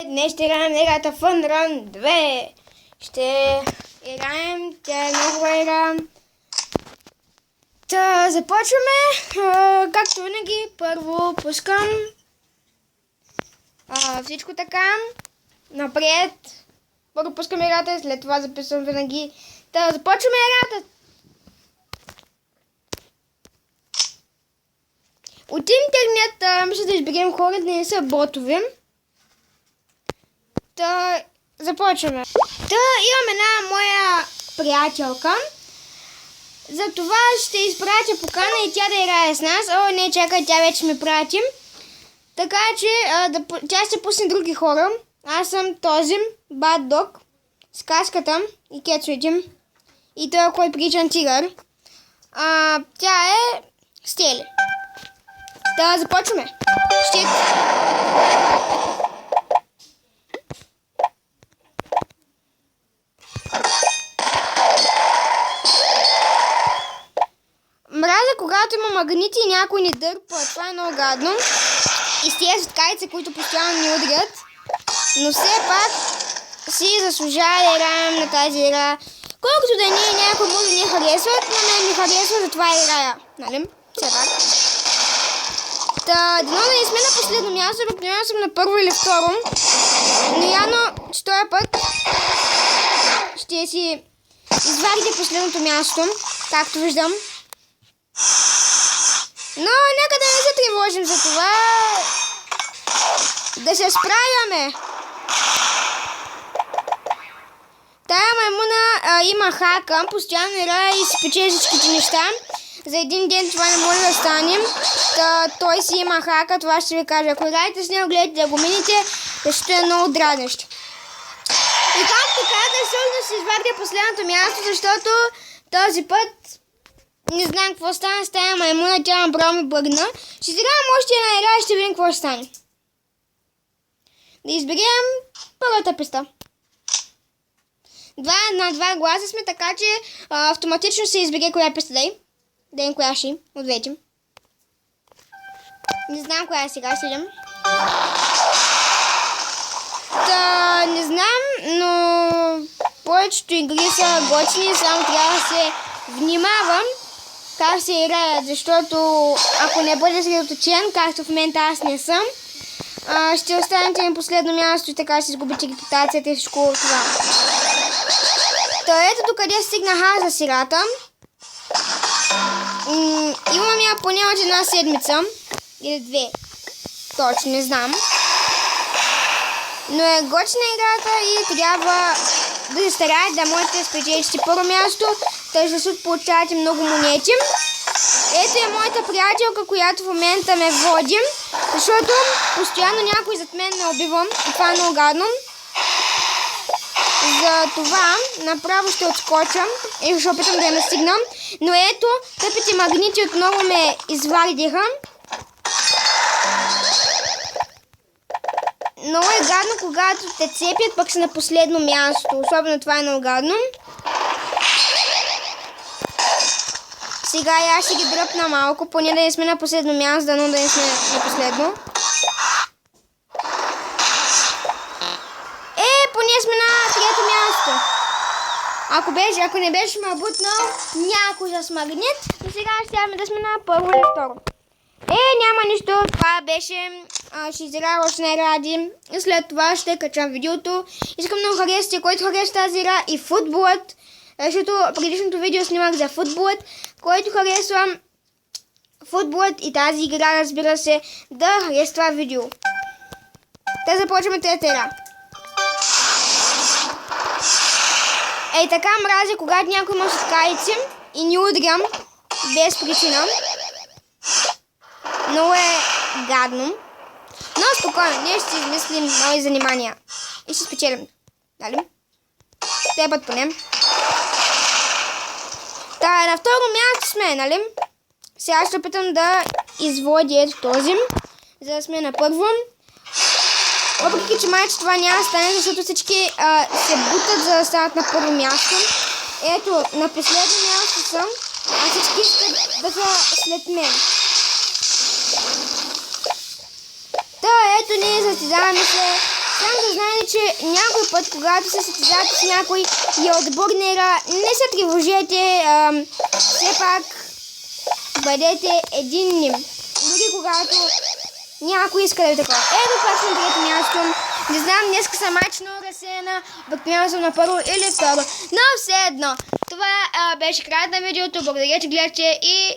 Днес ще играем играта Fun Run 2. Ще играем, тя е много добра игра. Та започваме. Както винаги, първо пускам всичко така напред. Първо пускам играта, след това записвам винаги. Та започваме играта. От интернет мисля да изберем хора, да не са ботови. Та започваме. Та имам една моя приятелка. Затова ще изпратя покана и тя да играе с нас. О, не, чакай, тя вече ме прати. Така че тя ще пусне други хора. Аз съм този Bad Dog с каската и кецуите. И той, кой приличан тигър. Тя е Стели. Да, започваме. Щит. Мразя, когато има магнити и някой ни дърпа. Това е много гадно. И с тези светкайци, които постоянно ни удрят. Но все пак си заслужава да играем на тази игра. Колкото да не, някой може да ни харесват, но мен ми харесва, затова играя. Нали? Все пак. Та, дано да не сме на последно място, обикновено съм на първо или второ. Но явно, че този път ще си извадите последното място, както виждам. Но нека да не се тревожим за това. Да се справяме. Тая маймуна има хака, постоянно играе и си пече всичките неща. За един ден това не може да стане. Той си има хака, това ще ви кажа. Ако играете с него, гледайте да го минете, защото е много дразнещ. И както казах, всъщност си извадя последното място, защото този път не знам какво стане с тая маймуна, тя направо ми бъгна. Ще играем още една игра и ще видим какво ще стане. Да изберем първата писта. На два гласа сме, така че автоматично се избере коя писта дай. Ден коя ще от двете. Не знам коя сега седем. Та, не знам, но повечето игри са готини, само трябва да се внимавам как се играят, защото ако не бъде съсредоточен, както в момента аз не съм, ще останете на последно място и така ще изгубите репутацията и всичко това. Та ето докъде стигнах аз за сирата. Имам я поне от една седмица или две. Точно не знам. Но е готина играта и трябва да се стараете да можете да спечелите първо място, тъй защото получавате много монети. Ето е моята приятелка, която в момента ме води, защото постоянно някой зад мен ме убивам и това е много гадно. За това направо ще отскочам и ще опитам да я настигнам. Но ето, тъпите магнити отново ме извардиха. Много е гадно, когато те цепят, пък са на последно място. Особено това е много гадно. Сега аз ще ги дръпна малко, поне да не сме на последно място, дано да не сме на последно. Поне сме на трето място. Ако не беше ме бутнал някой с магнит, и сега ще да сме на първо или второ. Няма нищо, това беше, ще изиграя още не ради и след това ще качам видеото. Искам много харесате, който хареса тази игра и футболът, защото предишното видео снимах за футболът, който харесва футболът и тази игра, разбира се, да хареса това видео. Да започваме трета игра. Ей така мразя, когато някой има светкайци и ни удрям без причина. Много е гадно. Но спокойно, ние ще си измислим нови занимания. И ще спечелим. Дали? Те път поне. На второ място сме, нали? Сега ще опитам да изводя ето този, за да сме на първо. Въпреки, че майче това няма да стане, защото всички се бутат, за да станат на първо място. Ето, на последно място съм, а всички искат да са след мен. Ето ние състезаваме се. Само да че някой път, когато се състезавате с някой и отборнера, не се тревожете, все пак бъдете единни. Дори когато някой иска да ви такова. Ето пак съм на трето място. Не знам, днеска съм мачно разсеяна, обикновено съм на първо или второ. Но все едно. Това беше краят на видеото. Благодаря, че гледахте и